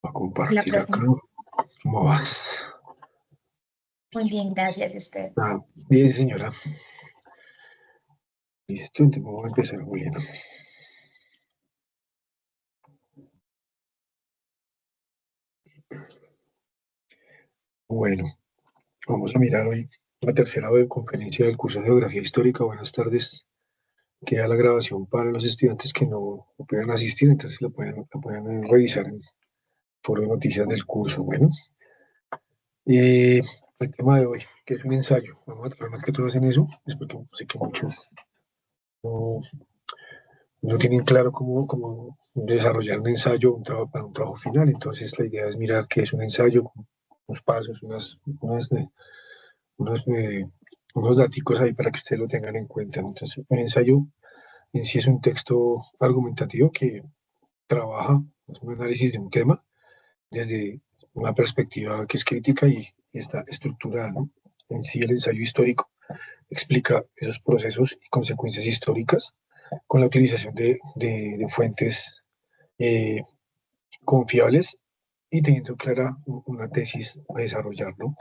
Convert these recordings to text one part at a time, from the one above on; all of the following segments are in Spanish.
a La compartir profe. acá. ¿Cómo vas? Muy bien, gracias a usted. Ah, bien, señora. Listo, entonces vamos a empezar, Juliana. Bueno, vamos a mirar hoy la tercera conferencia del curso de Geografía Histórica. Buenas tardes. Queda la grabación para los estudiantes que no puedan asistir, entonces la pueden revisar en el foro de noticias del curso. Bueno, el tema de hoy, que es un ensayo. Vamos a trabajar más que todos en eso, es porque sé que muchos no, no tienen claro cómo desarrollar un ensayo para un trabajo final. Entonces, la idea es mirar qué es un ensayo, unos pasos, unos, eh, unos daticos ahí para que ustedes lo tengan en cuenta. Entonces, un ensayo en sí es un texto argumentativo que trabaja, es un análisis de un tema desde una perspectiva que es crítica y está estructurada, ¿no? En sí, el ensayo histórico explica esos procesos y consecuencias históricas con la utilización de fuentes eh, confiables y teniendo clara una tesis a desarrollar, ¿no?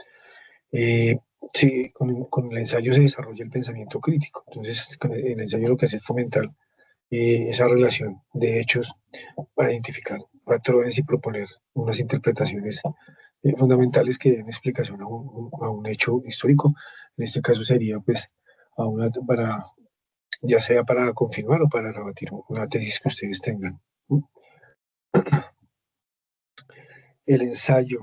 Eh, sí, con el ensayo se desarrolla el pensamiento crítico. Entonces, con el ensayo lo que hace es fomentar esa relación de hechos para identificar patrones y proponer unas interpretaciones fundamentales que den explicación a un hecho histórico. En este caso sería, pues, ya sea para confirmar o para rebatir una tesis que ustedes tengan. El ensayo,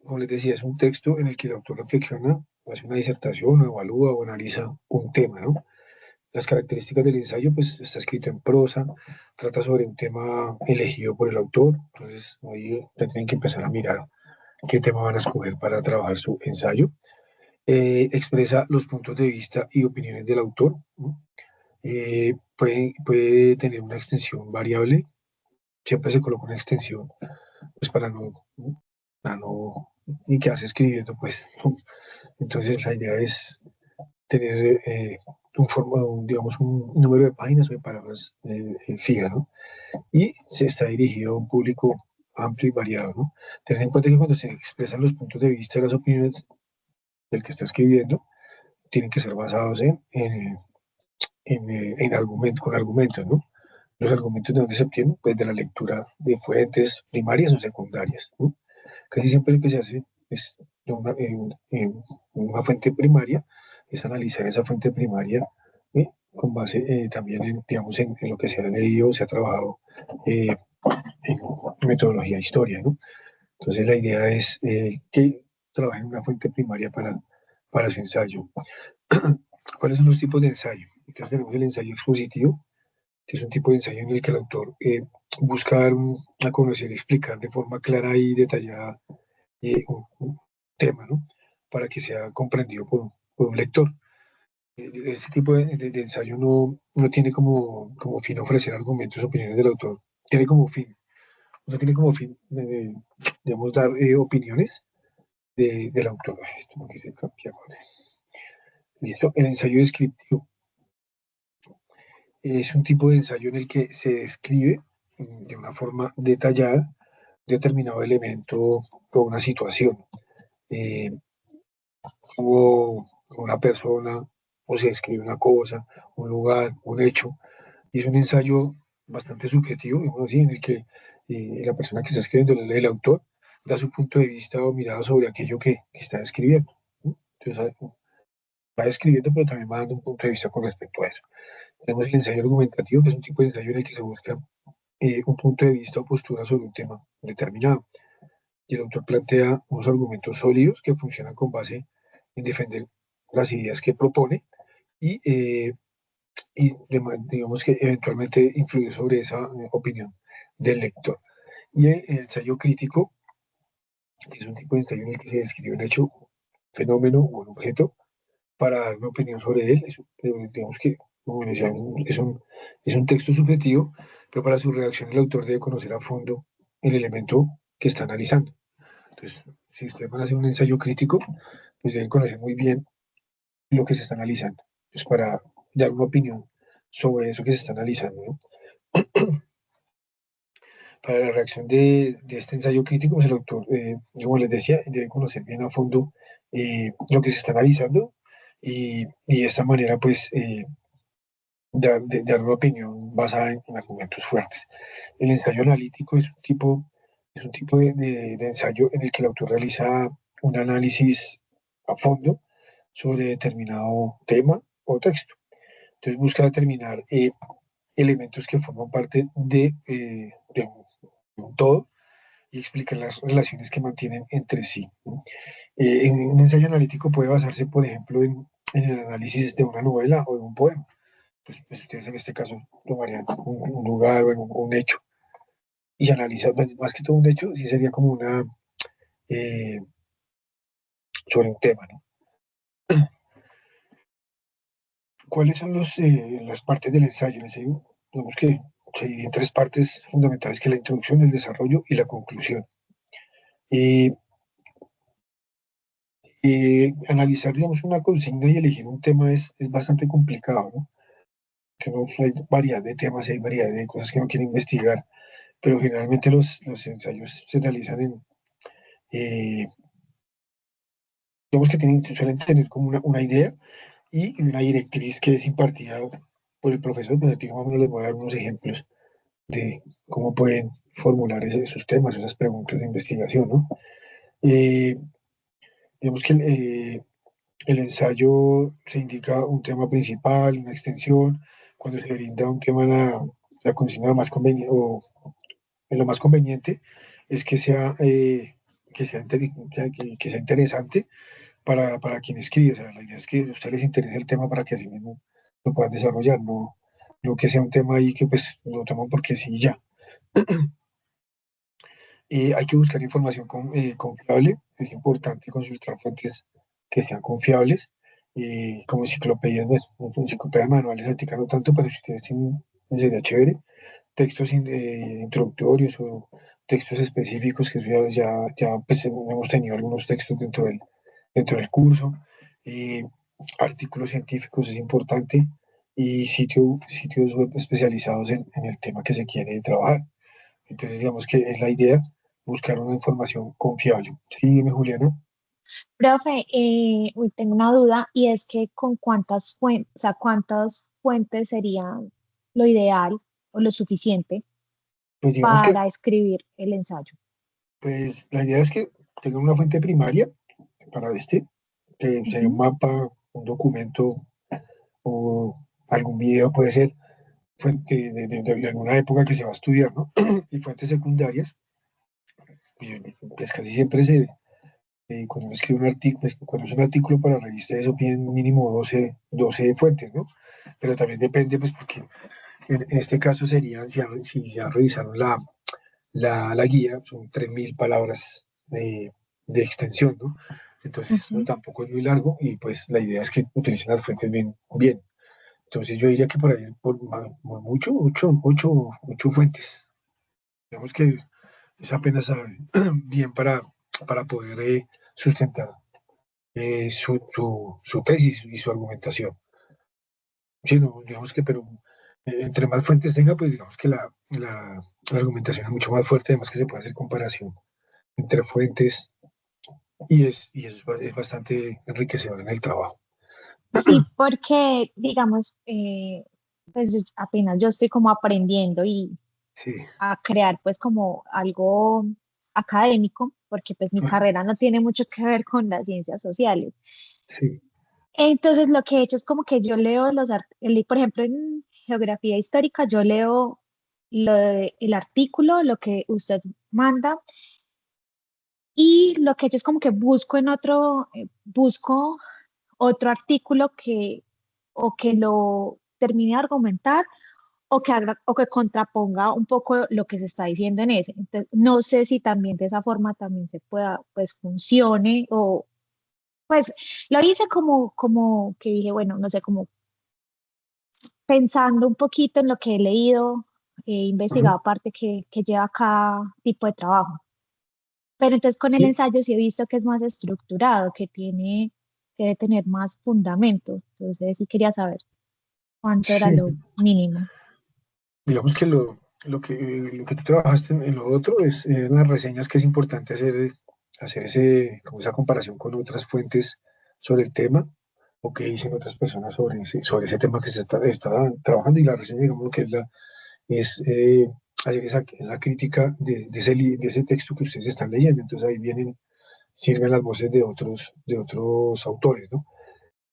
como les decía, es un texto en el que el autor reflexiona, hace una disertación, o evalúa o analiza un tema, ¿no? Las características del ensayo, pues está escrito en prosa, trata sobre un tema elegido por el autor, entonces ahí ya tienen que empezar a mirar qué tema van a escoger para trabajar su ensayo. Expresa los puntos de vista y opiniones del autor, ¿no? Puede tener una extensión variable, siempre se coloca una extensión, pues para no y quedarse escribiendo, pues. Entonces la idea es tener digamos, un número de páginas o de palabras fija, ¿no? Y se está dirigido a un público amplio y variado, ¿no? Tener en cuenta que cuando se expresan los puntos de vista y las opiniones del que está escribiendo, tienen que ser basados con argumentos, ¿no? Los argumentos de dónde se obtienen, pues de la lectura de fuentes primarias o secundarias, ¿no? Casi siempre lo que se hace es una fuente primaria, es analizar esa fuente primaria con base también digamos, en lo que se ha leído, se ha trabajado eh, en metodología de historia, ¿no? Entonces la idea es que trabajen en una fuente primaria para su ensayo. ¿Cuáles son los tipos de ensayo? Entonces tenemos el ensayo expositivo, que es un tipo de ensayo en el que el autor busca dar a conocer y explicar de forma clara y detallada un tema, ¿no? Para que sea comprendido por un lector. Este tipo de ensayo no tiene como fin ofrecer argumentos o opiniones del autor, tiene como fin, no tiene como fin, digamos, dar opiniones del autor. Esto no quise cambiar. Listo. El ensayo descriptivo es un tipo de ensayo en el que se describe de una forma detallada determinado elemento o una situación. Eh, como una persona, o se describe una cosa, un lugar, un hecho, y es un ensayo bastante subjetivo, digamos así, en el que la persona que está escribiendo, el autor, da su punto de vista o mirada sobre aquello que está escribiendo, ¿no? Entonces va escribiendo, pero también va dando un punto de vista con respecto a eso. Tenemos el ensayo argumentativo, que es un tipo de ensayo en el que se busca un punto de vista o postura sobre un tema determinado. Y el autor plantea unos argumentos sólidos que funcionan con base en defender las ideas que propone y, digamos que eventualmente influir sobre esa opinión del lector. Y el ensayo crítico, que es un tipo de ensayo en el que se describe un hecho, fenómeno o un objeto para dar una opinión sobre él. Digamos que, como decía, es un texto subjetivo, pero para su redacción el autor debe conocer a fondo el elemento que está analizando. Entonces, si ustedes van a hacer un ensayo crítico, pues deben conocer muy bien lo que se está analizando, pues para dar una opinión sobre eso que se está analizando, ¿no? para la redacción de este ensayo crítico, pues el autor, como les decía, debe conocer bien a fondo lo que se está analizando y de esta manera, pues, dar una opinión basada en argumentos fuertes. El ensayo analítico es un tipo de ensayo en el que el autor realiza un análisis a fondo sobre determinado tema o texto. Entonces busca determinar elementos que forman parte de un todo y explicar las relaciones que mantienen entre sí, ¿no? En un ensayo analítico puede basarse, por ejemplo, en el análisis de una novela o de un poema. Pues ustedes en este caso tomarían un lugar o un hecho y analizan, pues, más que todo un hecho, sí sería como eh, sobre un tema, ¿no? ¿Cuáles son las partes del ensayo? El ensayo, digamos que se divide en tres partes fundamentales, que es la introducción, el desarrollo y la conclusión. Eh, Analizar, digamos, una consigna y elegir un tema es bastante complicado, ¿no? Que no hay variedad de temas, hay variedad de cosas que uno quiere investigar, pero generalmente los ensayos se realizan eh, digamos que suelen tener como una idea y una directriz que es impartida por el profesor, pues aquí más o menos les voy a dar unos ejemplos de cómo pueden formular esos temas, esas preguntas de investigación, ¿no? Eh, digamos que el ensayo se indica un tema principal, una extensión, cuando se brinda un tema, la consigna más conveniente, o lo más conveniente es que sea interesante para quien escribe. O sea, la idea es que a ustedes les interese el tema para que así mismo lo puedan desarrollar, no que sea un tema ahí que pues lo toman porque sí y ya. Hay que buscar información confiable, es importante consultar fuentes que sean confiables, como enciclopedias, bueno, enciclopedias manuales, ética no tanto, pero si ustedes tienen, pues, sería chévere, textos introductorios o textos específicos, que eso ya pues, hemos tenido algunos textos dentro del curso, eh, artículos científicos es importante y sitios web especializados en el tema que se quiere trabajar. Entonces, digamos que es la idea, buscar una información confiable. Sí, dime, Juliana. Profe, tengo una duda y es que con cuántas fuentes, o sea, cuántas fuentes sería lo ideal o lo suficiente Pues digamos que para escribir el ensayo. pues, la idea es que tengan una fuente primaria para que sea un Ujú. mapa, un documento o algún video, puede ser fuente de alguna época que se va a estudiar, ¿no? Y fuentes secundarias, pues casi siempre cuando uno escribe un artículo, pues, cuando es un artículo para la revista, eso piden mínimo 12 fuentes, ¿no? Pero también depende, pues, porque en este caso sería, si ya revisaron la guía, son 3.000 palabras de extensión, ¿no? Entonces, eso Ujú. tampoco es muy largo y pues la idea es que utilicen las fuentes bien, bien. Entonces, yo diría que por ahí, por mucho, ocho fuentes. Digamos que es apenas bien para poder sustentar su tesis y su argumentación. Sí, no, digamos que, pero entre más fuentes tenga, pues digamos que la argumentación es mucho más fuerte, además que se puede hacer comparación entre fuentes es bastante enriquecedor en el trabajo. Sí, porque, digamos, pues apenas yo estoy como aprendiendo y Sí, a crear pues como algo académico, porque pues mi ah, carrera no tiene mucho que ver con las ciencias sociales. sí, Entonces lo que he hecho es como que yo leo por ejemplo, en geografía histórica, yo leo el artículo, lo que usted manda, y lo que he hecho es como que busco otro artículo o que lo termine de argumentar o que contraponga un poco lo que se está diciendo en ese. Entonces, no sé si también de esa forma también se pueda, pues funcione o pues lo hice como que dije, bueno, no sé, como pensando un poquito en lo que he leído, he ujú, investigado aparte que lleva cada tipo de trabajo. Pero entonces con el sí, ensayo sí he visto que es más estructurado, que debe tener más fundamento. Entonces sí quería saber cuánto era sí. lo mínimo. Digamos que lo que tú trabajaste en lo otro es en las reseñas que es importante hacer como esa comparación con otras fuentes sobre el tema o qué dicen otras personas sobre ese tema que se está trabajando y la reseña, digamos, lo que es hacer esa crítica de ese texto que ustedes están leyendo. Entonces ahí sirven las voces de otros autores, ¿no?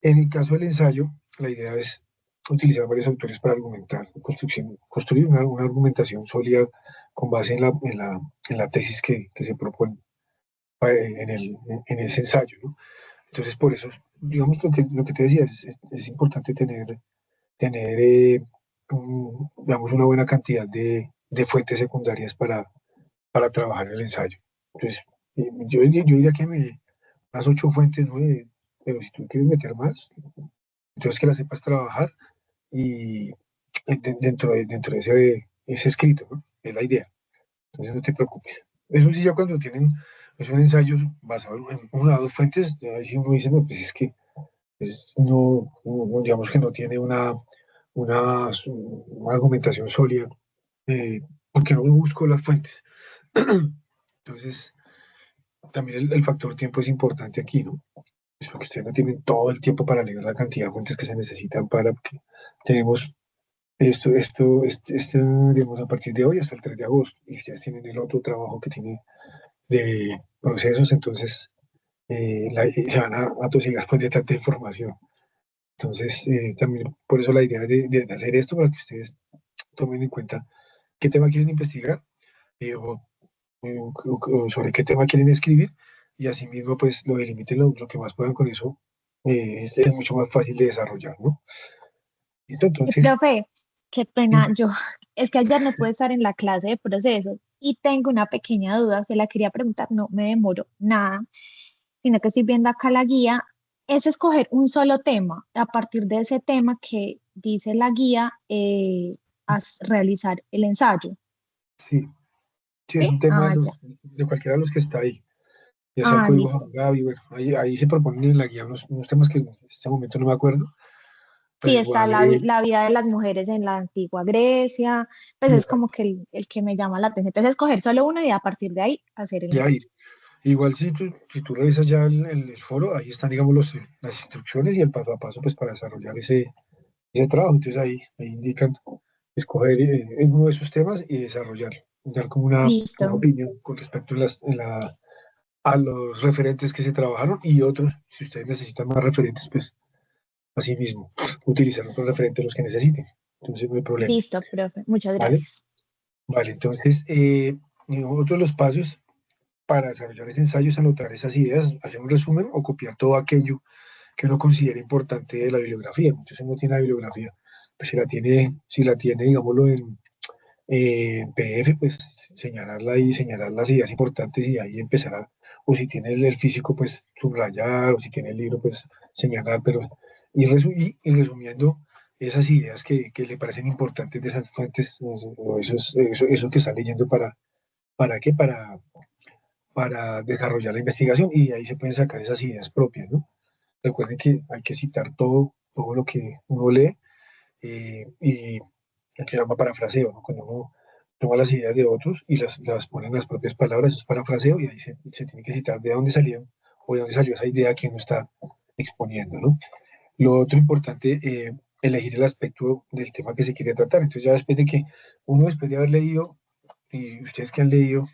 En el caso del ensayo, la idea es utilizar varios autores para argumentar, construir una argumentación sólida con base en la tesis que se propone en ese ensayo, ¿no? Entonces, por eso, digamos, lo que te decía, es importante tener digamos, una buena cantidad de fuentes secundarias para trabajar el ensayo. Entonces, yo diría que unas 8 fuentes, ¿no? Pero si tú quieres meter más, entonces que las sepas trabajar y dentro de ese escrito, ¿no? Es la idea. Entonces no te preocupes. Eso sí, ya cuando tienen esos ensayos basados en una o dos fuentes, ya ahí sí uno dice, no, pues es que digamos que no tiene una argumentación sólida, porque no busco las fuentes. Entonces, también el factor tiempo es importante aquí, ¿no? Es porque ustedes no tienen todo el tiempo para leer la cantidad de fuentes que se necesitan porque tenemos digamos, a partir de hoy hasta el 3 de agosto, y ustedes tienen el otro trabajo que tiene de procesos, entonces se van a atosigar pues, de tanta información. Entonces, también por eso la idea de hacer esto, para que ustedes tomen en cuenta qué tema quieren investigar o sobre qué tema quieren escribir, y asimismo, pues lo delimiten lo que más puedan con eso, es mucho más fácil de desarrollar, ¿no? Y Entonces, profe, qué pena, dime. es que ayer no pude estar en la clase de procesos y tengo una pequeña duda, se la quería preguntar, no me demoro nada, sino que estoy viendo acá la guía, es escoger un solo tema, a partir de ese tema que dice la guía, realizar el ensayo, Sí, sí, es ¿sí? un tema Ah, ya. de cualquiera de los que está ahí, ya sea el Ah, código listo. Hammurabi, bueno, ahí se proponen en la guía unos temas que en este momento no me acuerdo, pero Sí, está igual, la vida de las mujeres en la antigua Grecia, pues y, es como que el que me llama la atención. Entonces, escoger solo uno y a partir de ahí hacer el y ensayo. ahí, igual si tú revisas ya el foro, ahí están, digamos, las instrucciones y el paso a paso, pues, para desarrollar ese trabajo. Entonces ahí indican escoger uno de esos temas y desarrollarlo, dar como una Listo, opinión con respecto a los referentes que se trabajaron y otros, si ustedes necesitan más referentes, pues así mismo, utilizar otros referentes los que necesiten. Entonces no hay problema, listo, profe. Muchas ¿vale? gracias. Vale, entonces, otro de los pasos para desarrollar ese ensayo es anotar esas ideas, hacer un resumen o copiar todo aquello que uno considera importante de la bibliografía. Entonces uno tiene la bibliografía, pues si la tiene, digámoslo, en PDF, pues señalarla y señalar las ideas importantes y ahí empezar o si tiene el físico, pues subrayar, o si tiene el libro, pues señalar, pero y resumiendo esas ideas que le parecen importantes de esas fuentes, o eso que está leyendo ¿para qué? Para desarrollar la investigación y de ahí se pueden sacar esas ideas propias, ¿no? Recuerden que hay que citar todo lo que uno lee y lo que se llama parafraseo, ¿no? Cuando uno toma las ideas de otros y las pone en las propias palabras, eso es parafraseo y ahí se tiene que citar de dónde salieron o de dónde salió esa idea que uno está exponiendo, ¿no? Lo otro importante, elegir el aspecto del tema que se quiere tratar. Entonces ya después de haber leído, y ustedes que han leído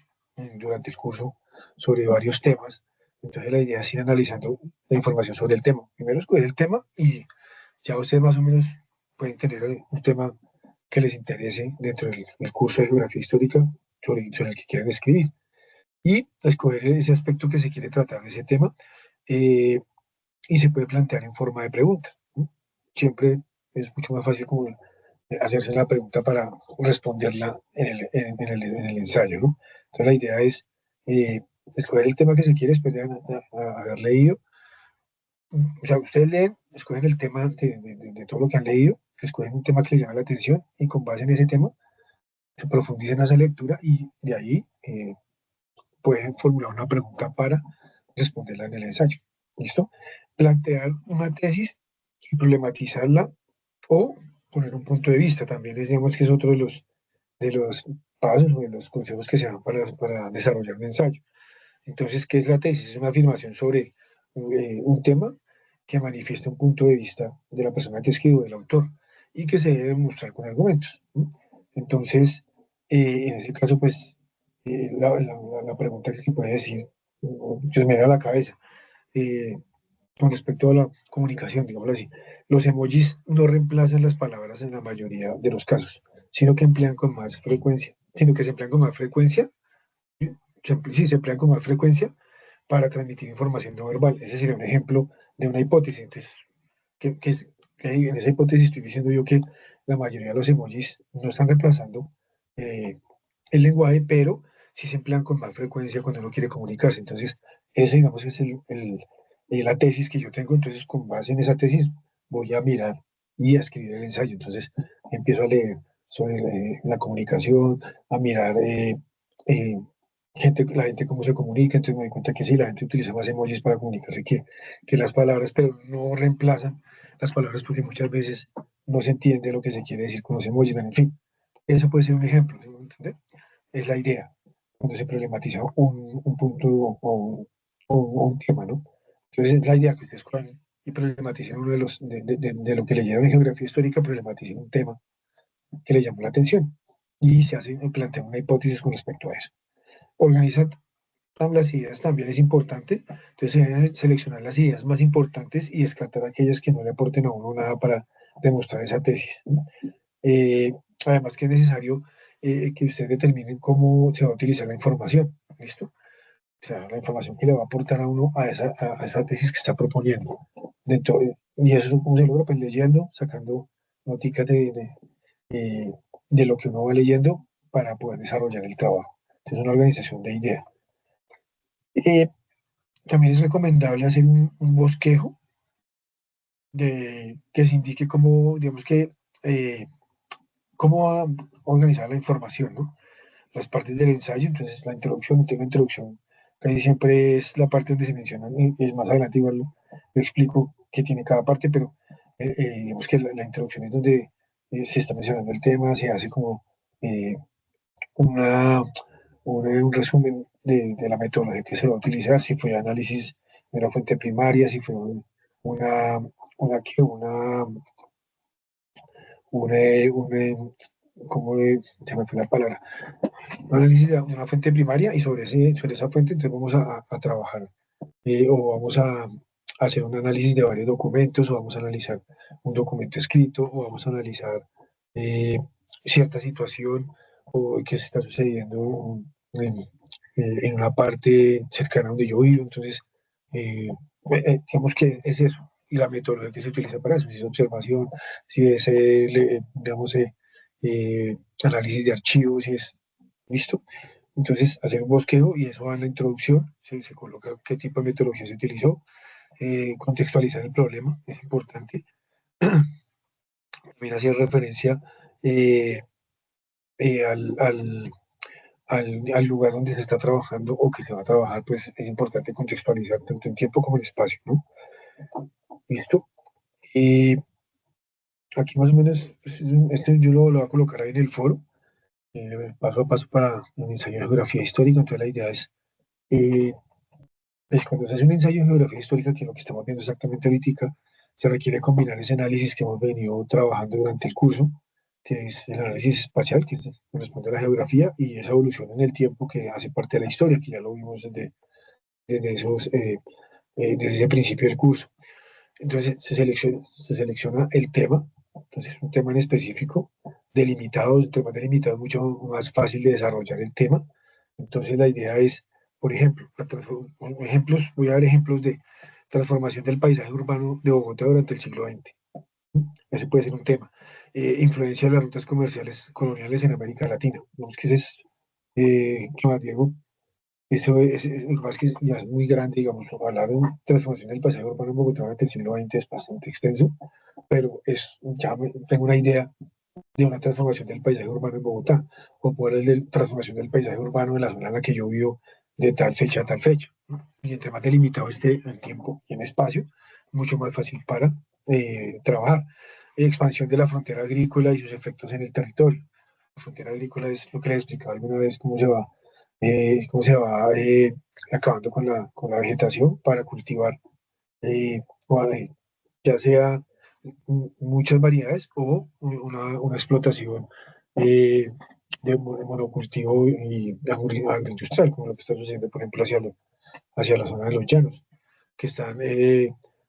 durante el curso sobre varios temas, entonces la idea es ir analizando la información sobre el tema. Primero escoger el tema y ya ustedes más o menos pueden tener un tema que les interese dentro del curso de geografía histórica sobre el que quieren escribir. Y escoger ese aspecto que se quiere tratar de ese tema eh, y se puede plantear en forma de pregunta, ¿no? Siempre es mucho más fácil como hacerse la pregunta para responderla en el ensayo, ¿no? Entonces la idea es escoger el tema que se quiere después de haber leído. O sea, ustedes leen, escogen el tema de todo lo que han leído, escogen un tema que les llama la atención y con base en ese tema se profundizan en esa lectura y de ahí pueden formular una pregunta para responderla en el ensayo. ¿Listo? Plantear una tesis y problematizarla o poner un punto de vista también, les digamos que es otro de los pasos o de los consejos que se dan para desarrollar un ensayo. Entonces, ¿qué es la tesis? Es una afirmación sobre un tema que manifiesta un punto de vista de la persona que escribe, del autor, y que se debe demostrar con argumentos. ¿No? Entonces, en ese caso, pues, la pregunta que puede decir, que se me da a la cabeza, eh, con respecto a la comunicación, digámoslo así, los emojis no reemplazan las palabras en la mayoría de los casos, sino que emplean con más frecuencia, sino que se emplean con más frecuencia, sí, se emplean con más frecuencia para transmitir información no verbal. Ese sería un ejemplo de una hipótesis. Entonces, que en esa hipótesis estoy diciendo yo que la mayoría de los emojis no están reemplazando eh, el lenguaje, pero sí se emplean con más frecuencia cuando uno quiere comunicarse. Entonces, ese, digamos, es la tesis que yo tengo. Entonces, con base en esa tesis, voy a mirar y a escribir el ensayo. Entonces, empiezo a leer sobre la comunicación, a mirar eh, la gente cómo se comunica. Entonces, me doy cuenta que sí, la gente utiliza más emojis para comunicarse que las palabras, pero no reemplazan las palabras porque muchas veces no se entiende lo que se quiere decir con los emojis. En fin, eso puede ser un ejemplo, ¿sí me entiende? Es la idea, cuando se problematiza un punto o un tema, ¿no? Entonces, es la idea que ustedes cojan y problematicen uno de lo que leyeron en geografía histórica, problematicen un tema que les llamó la atención y se hace, plantea una hipótesis con respecto a eso. Organizar las ideas también es importante, entonces se deben seleccionar las ideas más importantes y descartar aquellas que no le aporten a uno nada para demostrar esa tesis. ¿No? Eh, Además que es necesario que usted determine cómo se va a utilizar la información, ¿listo? O sea, la información que le va a aportar a uno a esa tesis que está proponiendo. Dentro, y eso es cómo se logra, pues leyendo, sacando noticas eh, de lo que uno va leyendo para poder desarrollar el trabajo. Entonces, una organización de ideas. Eh, También es recomendable hacer un bosquejo que se indique cómo, digamos que, cómo va a organizar la información, ¿no? Las partes del ensayo, entonces la introducción, no tengo introducción, casi siempre es la parte donde se menciona, es más adelante igual lo explico qué tiene cada parte, pero digamos que la introducción es donde se está mencionando el tema, se hace como eh, una, un resumen de la metodología que se va a utilizar, si fue análisis de una fuente primaria, si fue una, una, ¿cómo se me fue la palabra? Un análisis de una fuente primaria y sobre esa fuente entonces vamos a trabajar o vamos a hacer un análisis de varios documentos o vamos a analizar un documento escrito o vamos a analizar cierta situación o que se está sucediendo en, en una parte cercana donde yo vivo. Entonces, digamos que es eso. Y la metodología que se utiliza para eso, si es observación, si es, digamos, análisis de archivos, si es, ¿listo? Entonces, hacer un bosquejo y eso va en la introducción, se coloca qué tipo de metodología se utilizó, contextualizar el problema, es importante. También hacer referencia eh, al, al lugar donde se está trabajando o que se va a trabajar, pues es importante contextualizar tanto en tiempo como en espacio, ¿no? ¿Listo? Y aquí más o menos, pues, esto yo lo voy a colocar ahí en el foro, paso a paso para un ensayo de geografía histórica, entonces la idea es eh, pues cuando se hace un ensayo de geografía histórica, que es lo que estamos viendo exactamente ahorita, se requiere combinar ese análisis que hemos venido trabajando durante el curso, que es el análisis espacial, corresponde a la geografía, y esa evolución en el tiempo que hace parte de la historia, que ya lo vimos desde ese principio del curso. Entonces se selecciona el tema, entonces un tema en específico, delimitado, un tema delimitado es mucho más fácil de desarrollar el tema. Entonces la idea es, por ejemplo, ejemplos, voy a dar ejemplos de transformación del paisaje urbano de Bogotá durante el siglo XX. Ese puede ser un tema. Influencia de las rutas comerciales coloniales en América Latina. Vamos que ese es, ¿qué más, Diego? Eso es igual que ya es muy grande, digamos, hablar de transformación del paisaje urbano en Bogotá durante el siglo XX es bastante extenso, pero tengo una idea de una transformación del paisaje urbano en Bogotá, o por el de transformación del paisaje urbano en la zona en la que yo vivo de tal fecha a tal fecha. ¿No? Y entre más delimitado esté en tiempo y en espacio, mucho más fácil para trabajar. Expansión de la frontera agrícola y sus efectos en el territorio. La frontera agrícola es lo que les explicaba alguna vez, cómo se va acabando con la vegetación para cultivar, eh, o, ya sea muchas variedades o una explotación eh, de monocultivo y agroindustrial, como lo que está sucediendo, por ejemplo, hacia la zona de los llanos, que están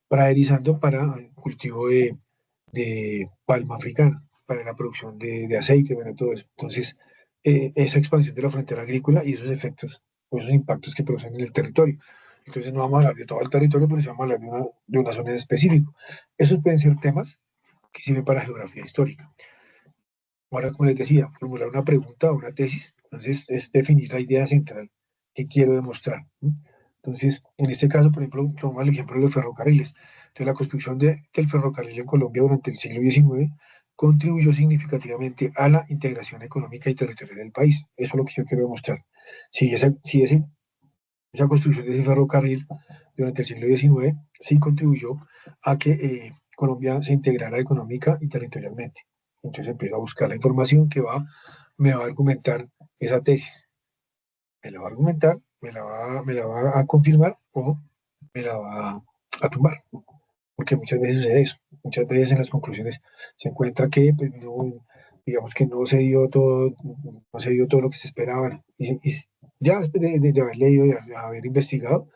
praderizando para el cultivo de palma africana, para la producción de aceite, bueno, todo eso. Entonces, esa expansión de la frontera agrícola y esos efectos, o esos impactos que producen en el territorio. Entonces, no vamos a hablar de todo el territorio, pero sí vamos a hablar de una zona en específico. Esos pueden ser temas que sirven para geografía histórica. Ahora, como les decía, formular una pregunta o una tesis, entonces es definir la idea central que quiero demostrar, ¿no? Entonces, en este caso, por ejemplo, toma el ejemplo de los ferrocarriles. Entonces, la construcción del ferrocarril en Colombia durante el siglo XIX contribuyó significativamente a la integración económica y territorial del país. Eso es lo que yo quiero demostrar. Si esa construcción de ese ferrocarril durante el siglo XIX sí contribuyó a que Colombia se integrara económica y territorialmente. Entonces empiezo a buscar la información me va a argumentar esa tesis. Me la va a argumentar, me la va a confirmar o me la va a tumbar. Porque muchas veces sucede eso. Muchas veces en las conclusiones se encuentra que pues, no, digamos que no se dio todo lo que se esperaba. Y ya después de haber leído y de haber investigado,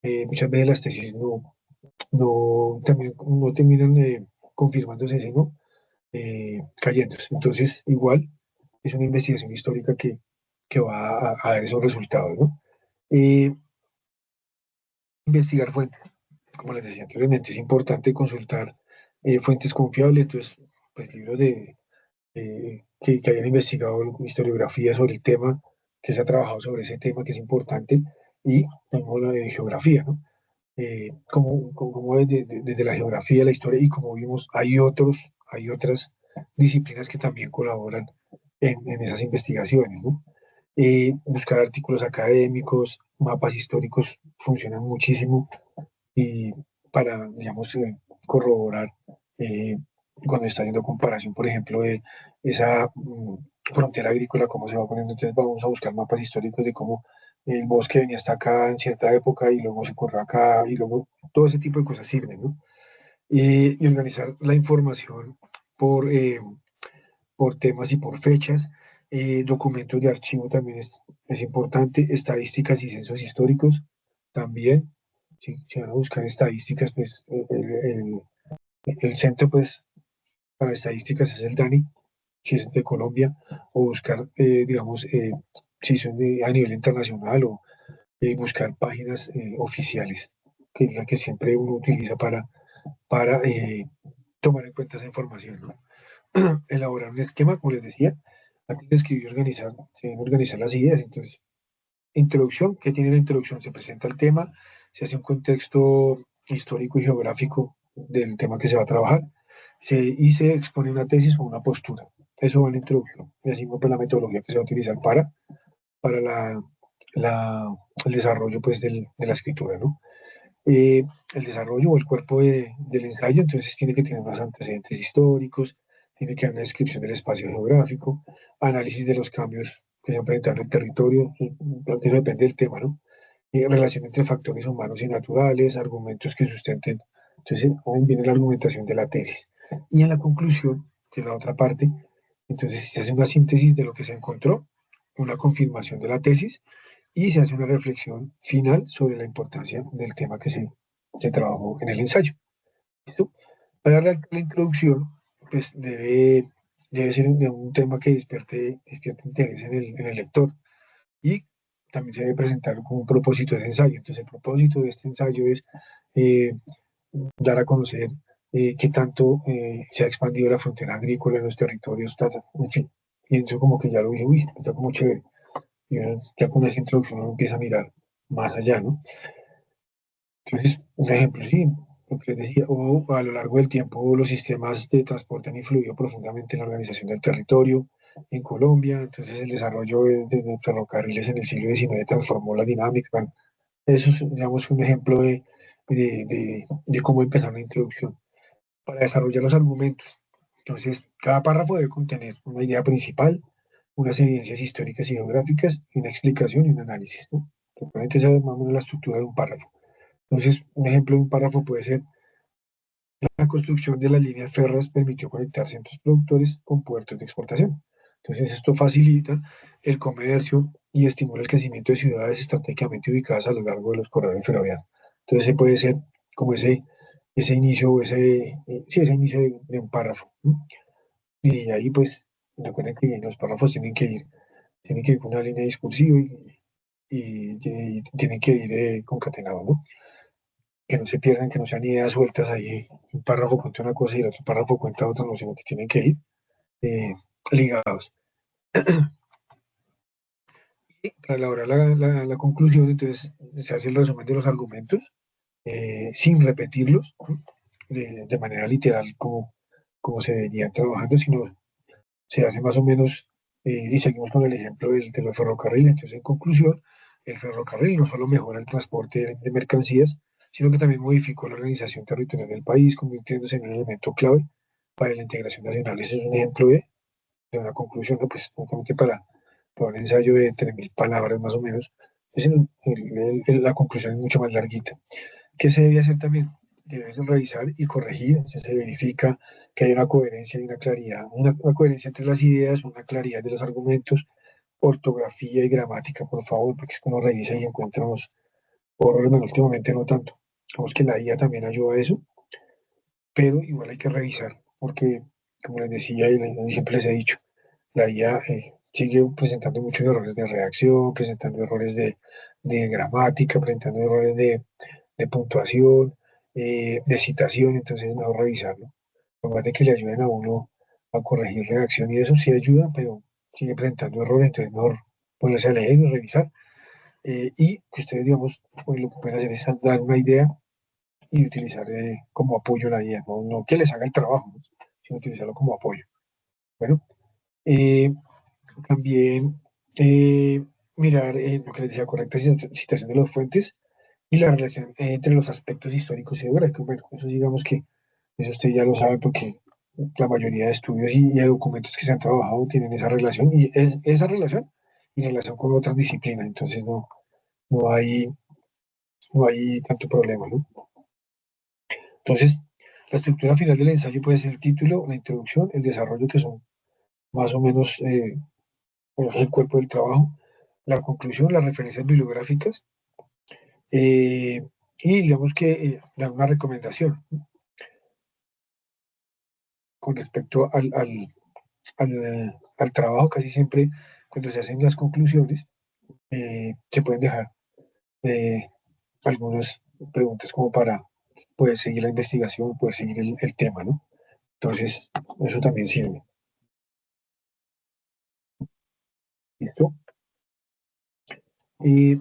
muchas veces las tesis no terminan confirmándose, sino cayéndose. Entonces, igual es una investigación histórica que va a dar esos resultados, ¿no? Eh, Investigar fuentes, como les decía anteriormente, es importante consultar fuentes confiables, entonces, pues libros que hayan investigado historiografía sobre el tema, que se ha trabajado sobre ese tema, que es importante, y tenemos la de geografía, ¿no? Como desde la geografía, la historia, y como vimos, hay otras disciplinas que también colaboran en esas investigaciones, ¿no? Buscar artículos académicos, mapas históricos funcionan muchísimo y para, digamos, corroborar eh, cuando está haciendo comparación, por ejemplo, de esa frontera agrícola, cómo se va poniendo. Entonces vamos a buscar mapas históricos de cómo el bosque venía hasta acá en cierta época y luego se corrió acá y luego todo ese tipo de cosas sirven, ¿no? Y organizar la información por, eh, por temas y por fechas. Documentos de archivo también es importante, estadísticas y censos históricos también. Si van a buscar estadísticas, pues el centro pues, para estadísticas es el DANI, si es de Colombia, o buscar, digamos, si son a nivel internacional o buscar páginas oficiales, que es la que siempre uno utiliza para tomar en cuenta esa información, ¿no? Elaborar un esquema, como les decía, antes de escribir y organizar, se deben organizar las ideas. Entonces, introducción, ¿qué tiene la introducción? Se presenta el tema, se hace un contexto histórico y geográfico del tema que se va a trabajar, y se expone una tesis o una postura. Eso va en la introducción. Y así pues, la metodología que se va a utilizar para el desarrollo pues, de la escritura, ¿no? El desarrollo o el cuerpo del ensayo, entonces tiene que tener unos antecedentes históricos, tiene que haber una descripción del espacio geográfico, análisis de los cambios que se han presentado en el territorio, eso depende del tema, ¿no? Relación entre factores humanos y naturales, argumentos que sustenten. Entonces, ahí viene la argumentación de la tesis. Y en la conclusión, que es la otra parte, entonces se hace una síntesis de lo que se encontró, una confirmación de la tesis y se hace una reflexión final sobre la importancia del tema que se trabajó en el ensayo. ¿Listo? Para la introducción, pues debe ser de un tema que despierte interés en el lector y también se debe presentar como un propósito de ese ensayo. Entonces, el propósito de este ensayo es eh, dar a conocer qué tanto se ha expandido la frontera agrícola en los territorios, en fin. Y eso como que ya lo dije, uy, está como chévere. Y ya con esa introducción uno empieza a mirar más allá, ¿no? Entonces, un ejemplo, sí, lo que les decía, o a lo largo del tiempo los sistemas de transporte han influido profundamente en la organización del territorio en Colombia, entonces el desarrollo de ferrocarriles en el siglo XIX transformó la dinámica. Bueno, eso es, digamos, un ejemplo de cómo empezar una introducción. Para desarrollar los argumentos, entonces cada párrafo debe contener una idea principal, unas evidencias históricas y geográficas y una explicación y un análisis, ¿no? Recuerden que esa es más o menos la estructura de un párrafo. Entonces, un ejemplo de un párrafo puede ser: la construcción de las líneas férreas permitió conectar centros productores con puertos de exportación. Entonces, esto facilita el comercio y estimula el crecimiento de ciudades estratégicamente ubicadas a lo largo de los corredores ferroviarios. Entonces, ese puede ser como ese inicio, o sí, ese inicio de un párrafo, ¿no? Y ahí, pues, recuerden que los párrafos tienen que ir con una línea discursiva y tienen que ir concatenados, ¿no? Que no se pierdan, que no sean ideas sueltas ahí. Un párrafo cuenta una cosa y el otro párrafo cuenta otra, no, sino que tienen que ir eh, ligados. Y para elaborar la conclusión, entonces se hace el resumen de los argumentos sin repetirlos, ¿no? De manera literal como se venían trabajando, sino se hace más o menos, y seguimos con el ejemplo de los ferrocarriles. Entonces, en conclusión, el ferrocarril no solo mejora el transporte de mercancías, sino que también modificó la organización territorial del país, convirtiéndose en un elemento clave para la integración nacional. Ese es un ejemplo de una conclusión, ¿no? Pues, únicamente para un ensayo de 3.000 palabras más o menos. Entonces, la conclusión es mucho más larguita. ¿Qué se debe hacer también? Debes revisar y corregir, entonces se verifica que hay una coherencia y una claridad, una coherencia entre las ideas, una claridad de los argumentos, ortografía y gramática, por favor, porque es que uno revisa y encuentra unos errores, bueno, últimamente no tanto. Vemos que la IA también ayuda a eso, pero igual hay que revisar, porque, como les decía y siempre les he dicho, la IA sigue presentando muchos errores de redacción, presentando errores de gramática, presentando errores de puntuación, de citación, entonces es mejor revisarlo. Por más de que le ayuden a uno a corregir redacción y eso sí ayuda, pero sigue presentando errores, entonces es mejor ponerse a leer y revisar. Y que ustedes, digamos, pues lo que pueden hacer es dar una idea y utilizar como apoyo la IA, no que les haga el trabajo, ¿no? Sino utilizarlo como apoyo. Bueno, eh, también mirar lo que les decía, correcta citación de las fuentes y la relación entre los aspectos históricos y geográficos. Bueno, eso digamos que eso usted ya lo sabe porque la mayoría de estudios y de documentos que se han trabajado tienen esa relación y esa relación y relación con otras disciplinas. Entonces no hay, no hay tanto problema, ¿no? Entonces, la estructura final del ensayo puede ser el título, la introducción, el desarrollo, que son más o menos el cuerpo del trabajo, la conclusión, las referencias bibliográficas y digamos que dar una recomendación, ¿no? Con respecto al trabajo. Casi siempre cuando se hacen las conclusiones se pueden dejar eh, algunas preguntas como para poder seguir la investigación, poder seguir el tema, ¿no? Entonces, eso también sirve. ¿Listo? Y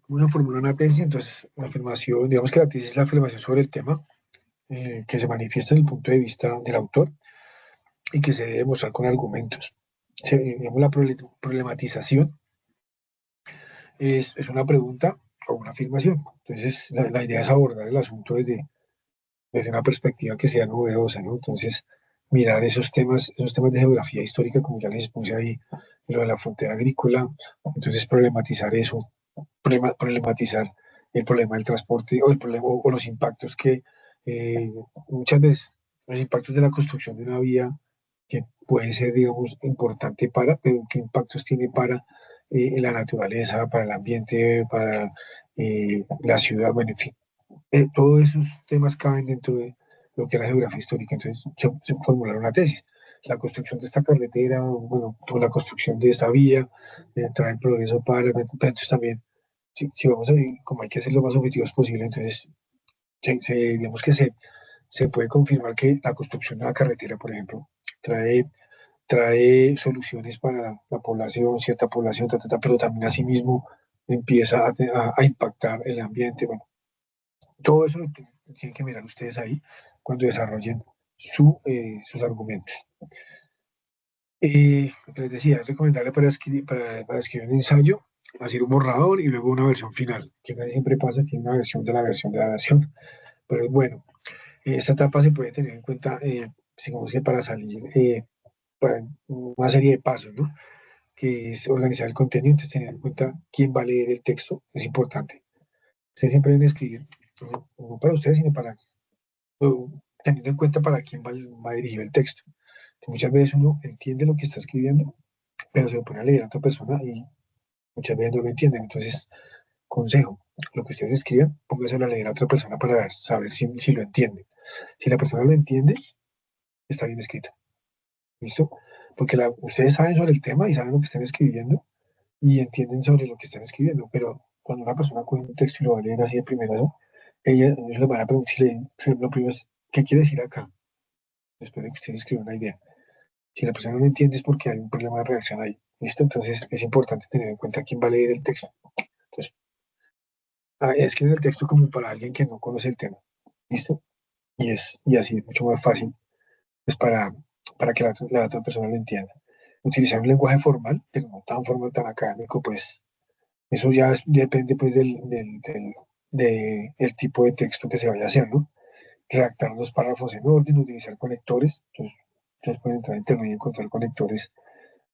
vamos a formular una tesis. Entonces, la afirmación, digamos que la tesis es la afirmación sobre el tema que se manifiesta en el punto de vista del autor y que se debe demostrar con argumentos. Digamos, la problematización es una pregunta o una afirmación. Entonces, la idea es abordar el asunto desde una perspectiva que sea novedosa, ¿no? Entonces, mirar esos temas de geografía histórica, como ya les puse ahí, lo de la frontera agrícola, entonces problematizar eso, problematizar el problema del transporte o el problema o los impactos que muchas veces los impactos de la construcción de una vía que puede ser, digamos, importante pero qué impactos tiene para la naturaleza, para el ambiente, para la ciudad, bueno, en fin. Todos esos temas caben dentro de lo que es la geografía histórica. Entonces, se formularon una tesis. La construcción de esta carretera, bueno, o la construcción de esta vía, traer progreso para, entonces también, si vamos a ir, como hay que ser lo más objetivos posible, entonces, digamos que se puede confirmar que la construcción de la carretera, por ejemplo, trae, trae soluciones para la población, cierta población, pero también asimismo empieza a impactar el ambiente. Bueno, todo eso lo tienen que mirar ustedes ahí cuando desarrollen sus argumentos. Lo que les decía, es recomendable para escribir un ensayo, hacer un borrador y luego una versión final, que casi siempre pasa que hay una versión de la versión de la versión. Pero es bueno, esta etapa se puede tener en cuenta, digamos que para salir, para una serie de pasos, ¿no? que es organizar el contenido, entonces tener en cuenta quién va a leer el texto, es importante. Ustedes siempre deben escribir, no para ustedes, sino para, teniendo en cuenta para quién va dirigido el texto. Que muchas veces uno entiende lo que está escribiendo, pero se lo pone a leer a otra persona y muchas veces no lo entienden. Entonces, consejo, lo que ustedes escriban, póngaselo a leer a otra persona para saber si lo entiende. Si la persona lo entiende, está bien escrito. ¿Listo? Porque ustedes saben sobre el tema y saben lo que están escribiendo y entienden sobre lo que están escribiendo, pero cuando una persona coge un texto y lo va a leer así de primera, ellos le van a preguntar, lo primero es, ¿qué quiere decir acá? Después de que usted escriba una idea. Si la persona no lo entiende es porque hay un problema de redacción ahí. ¿Listo? Entonces es importante tener en cuenta quién va a leer el texto. Entonces, escriben el texto como para alguien que no conoce el tema. ¿Listo? Y así es mucho más fácil pues para que la otra persona lo entienda. Utilizar un lenguaje formal, pero no tan formal, tan académico, pues eso ya depende pues del tipo de texto que se vaya a hacer, ¿no? Redactar los párrafos en orden, utilizar conectores. Entonces, ustedes pueden entrar a internet y encontrar conectores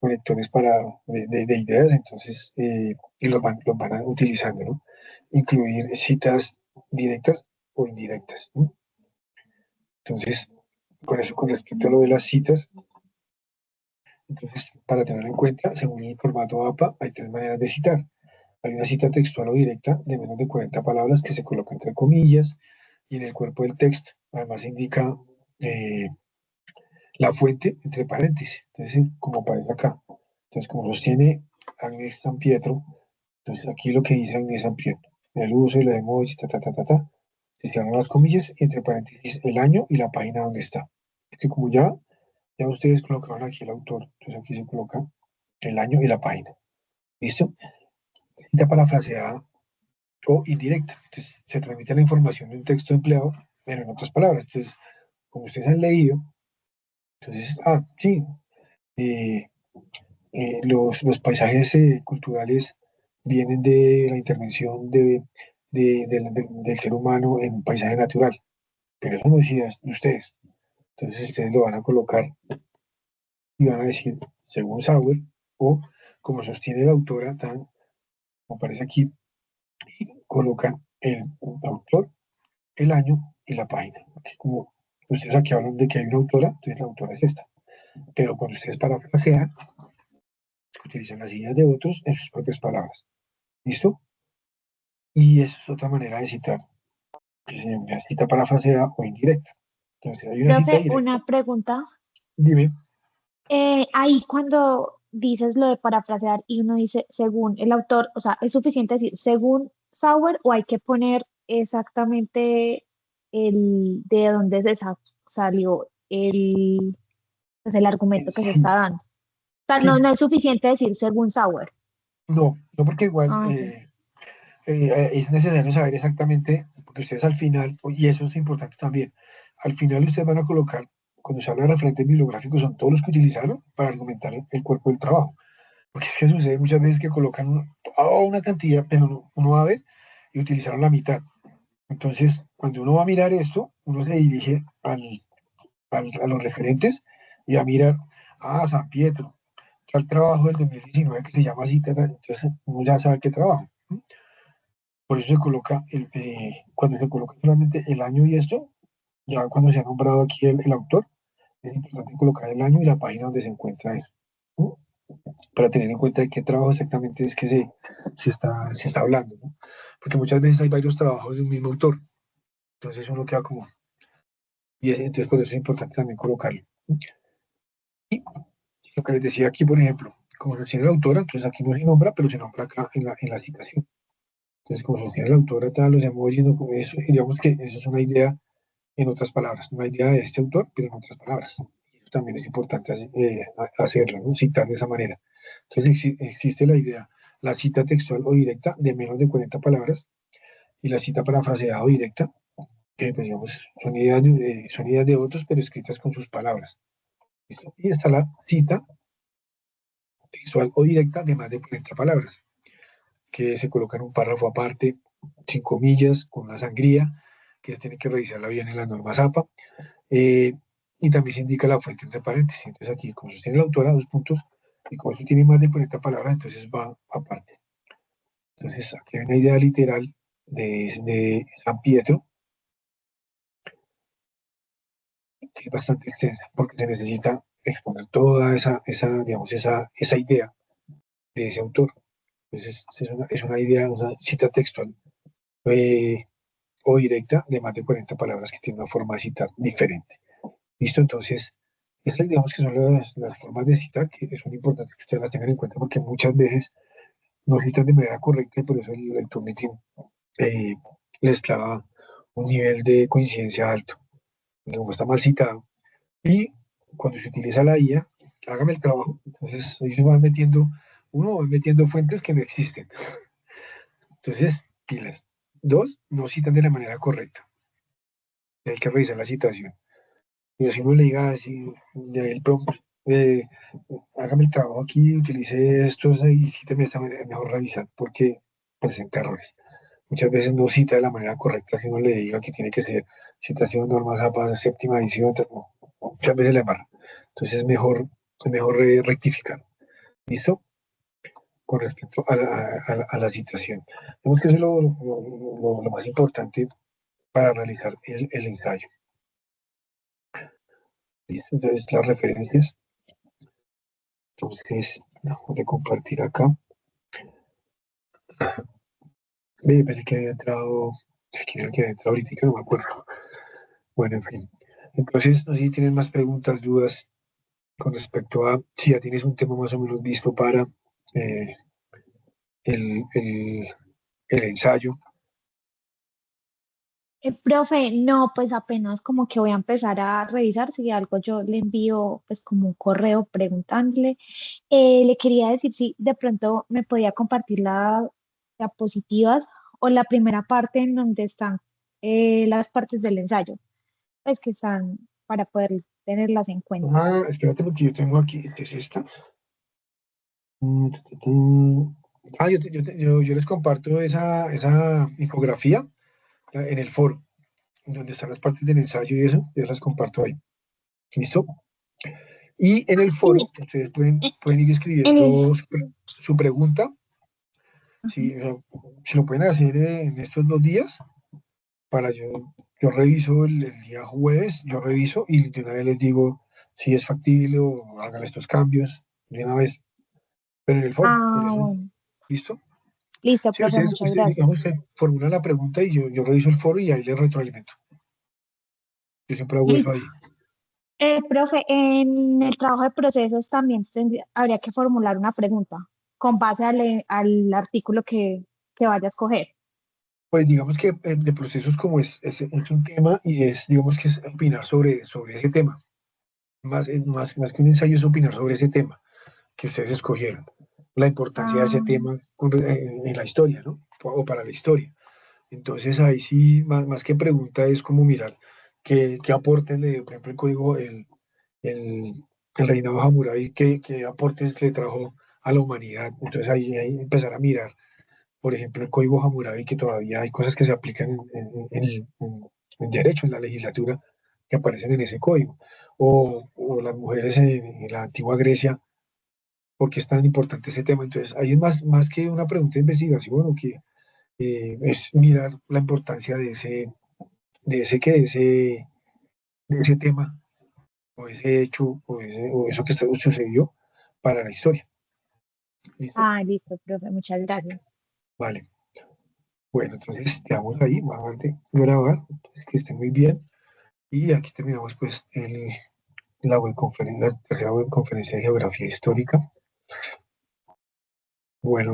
de ideas, entonces, y los van utilizando, ¿no? Incluir citas directas o indirectas, ¿no? Entonces, con eso, con respecto a lo de las citas, entonces, para tener en cuenta, según el formato APA, hay tres maneras de citar. Hay una cita textual o directa de menos de 40 palabras que se coloca entre comillas y en el cuerpo del texto. Además, indica eh, la fuente entre paréntesis. Entonces, como aparece acá. Entonces, como sostiene Agnes San Pietro, entonces aquí lo que dice Agnes San Pietro, el uso y la emoji, se cierran las comillas y entre paréntesis el año y la página donde está. Es que como ya ustedes colocaron aquí el autor, entonces aquí se coloca el año y la página. ¿Listo? Cita parafraseada o indirecta. Entonces, se transmite la información de un texto empleado, pero en otras palabras. Entonces, como ustedes han leído, entonces, sí, eh, los paisajes culturales vienen de la intervención del ser humano en un paisaje natural, pero eso no es idea de ustedes. Entonces, ustedes lo van a colocar y van a decir, según Sauer, o como sostiene la autora, tan, como aparece aquí, y colocan el autor, el año y la página. Aquí como ustedes aquí hablan de que hay una autora, entonces la autora es esta. Pero cuando ustedes parafrasean, utilizan las ideas de otros en sus propias palabras. ¿Listo? Y esa es otra manera de citar. Una cita parafraseada o indirecta. Entonces hay una cita Profe, directa. una pregunta. Dime. Ahí cuando dices lo de parafrasear y uno dice según el autor, o sea, ¿es suficiente decir según Sauer o hay que poner exactamente el de dónde salió pues el argumento que se Sí, está dando? O sea, sí, no es suficiente decir según Sauer. no porque igual Ah, ok. es necesario saber exactamente, porque ustedes al final, y eso es importante también, al final ustedes van a colocar, cuando se habla de referentes bibliográficos, son todos los que utilizaron para argumentar el cuerpo del trabajo. Porque es que sucede muchas veces que colocan una cantidad, pero uno va a ver y utilizaron la mitad. Entonces, cuando uno va a mirar esto, uno se dirige a los referentes y a mirar, San Pietro, tal trabajo del 2019 que se llama así, entonces uno ya sabe qué trabajo. Por eso se coloca, cuando se coloca solamente el año y esto, ya cuando se ha nombrado aquí el autor, es importante colocar el año y la página donde se encuentra eso, ¿no? Para tener en cuenta de qué trabajo exactamente es que se está hablando, ¿no? Porque muchas veces hay varios trabajos de un mismo autor, entonces uno queda como, entonces por eso es importante también colocarlo. Y lo que les decía aquí, por ejemplo, como sostiene la autora, entonces aquí no se nombra, pero se nombra acá en la citación. Entonces, como sostiene la autora, tal, los emojis, no como eso, y digamos que eso es una idea en otras palabras, una idea de este autor, pero en otras palabras. Eso también es importante hacerlo, ¿no? Citar de esa manera. Entonces existe la idea, la cita textual o directa de menos de 40 palabras y la cita parafraseada o directa, que pues, digamos, son ideas de otros, pero escritas con sus palabras. ¿Listo? Y está la cita textual o directa de más de 40 palabras, que se coloca en un párrafo aparte, sin comillas, con una sangría, que se tiene que revisarla bien en la norma APA. Y también se indica la fuente entre paréntesis. Entonces aquí, como sostiene la autora, dos puntos, Y como eso tiene más de 40 palabras, entonces va aparte. Entonces, aquí hay una idea literal de San Pietro, que es bastante extensa, porque se necesita exponer toda digamos, esa idea de ese autor. Entonces, es una idea, una cita textual eh, o directa de más de 40 palabras que tiene una forma de citar diferente. ¿Listo? Entonces, estas digamos que son las formas de citar que son importantes que ustedes las tengan en cuenta porque muchas veces no citan de manera correcta y por eso el Turnitin eh, les da un nivel de coincidencia alto, como está mal citado. Y cuando se utiliza la IA, hágame el trabajo. Entonces, ellos van metiendo, uno va metiendo fuentes que no existen. Entonces, pilas. Dos, no citan de la manera correcta. Hay que revisar la citación. Y si uno le diga así, de el prompt, eh, hágame el trabajo aquí, utilice estos y cíteme de esta manera, es mejor revisar porque presenta errores. Muchas veces no cita de la manera correcta que uno le diga que tiene que ser citación, norma APA, séptima edición, no, muchas veces le amarra. Entonces es mejor rectificar. ¿Listo? Con respecto a la citación. Vemos que eso es lo más importante para realizar el ensayo. ¿Listo? Entonces las referencias. Entonces, voy a compartir acá. Ve, pensé que había entrado, creo que había entrado ahorita, no me acuerdo. Bueno, en fin. Entonces, no sé si tienes más preguntas, dudas con respecto a si ya tienes un tema más o menos visto para eh, el, el, el ensayo. Profe, no, pues apenas como que voy a empezar a revisar si algo yo le envío pues como un correo preguntándole. Le quería decir si de pronto me podía compartir las diapositivas o la primera parte en donde están las partes del ensayo, pues que están para poder tenerlas en cuenta. Ah, espérate porque yo tengo aquí, ¿qué es esta? Ah, yo les comparto esa infografía en el foro, donde están las partes del ensayo y eso, yo las comparto ahí. ¿Listo? Y en el Sí, foro ustedes pueden ir en el, escribiendo su pregunta. ujú. Si, si lo pueden hacer en estos 2 días, para yo reviso el día jueves, yo reviso y de una vez les digo si es factible o hagan estos cambios de una vez, pero en el foro, con Ah, eso, bueno. ¿listo? Listo, Si profe, muchas digamos, gracias. usted formula la pregunta y yo reviso el foro y ahí les retroalimento. Yo siempre hago eso Listo. ahí. Profe, en el trabajo de procesos también habría que formular una pregunta con base al artículo que vaya a escoger. Pues digamos que de procesos como es un tema y digamos que es opinar sobre ese tema. Más que un ensayo es opinar sobre ese tema que ustedes escogieron. La importancia de ese Ah, tema en la historia, ¿no? O para la historia. Entonces ahí sí, más que pregunta es como mirar qué aportes le dio, por ejemplo, el código, el, el reinado Hammurabi, qué aportes le trajo a la humanidad. Entonces ahí empezar a mirar, por ejemplo, el código Hammurabi, que todavía hay cosas que se aplican en derecho, en la legislatura, que aparecen en ese código. O las mujeres en la antigua Grecia, ¿por qué es tan importante ese tema? Entonces ahí es más que una pregunta de investigación o que es mirar la importancia de ese tema o ese hecho o eso que sucedió para la historia. ¿Listo? listo, profe, muchas gracias. Vale. Bueno, entonces quedamos ahí, vamos a dar de grabar, entonces, que esté muy bien. Y aquí terminamos pues la tercera web conferencia de geografía histórica. Bueno,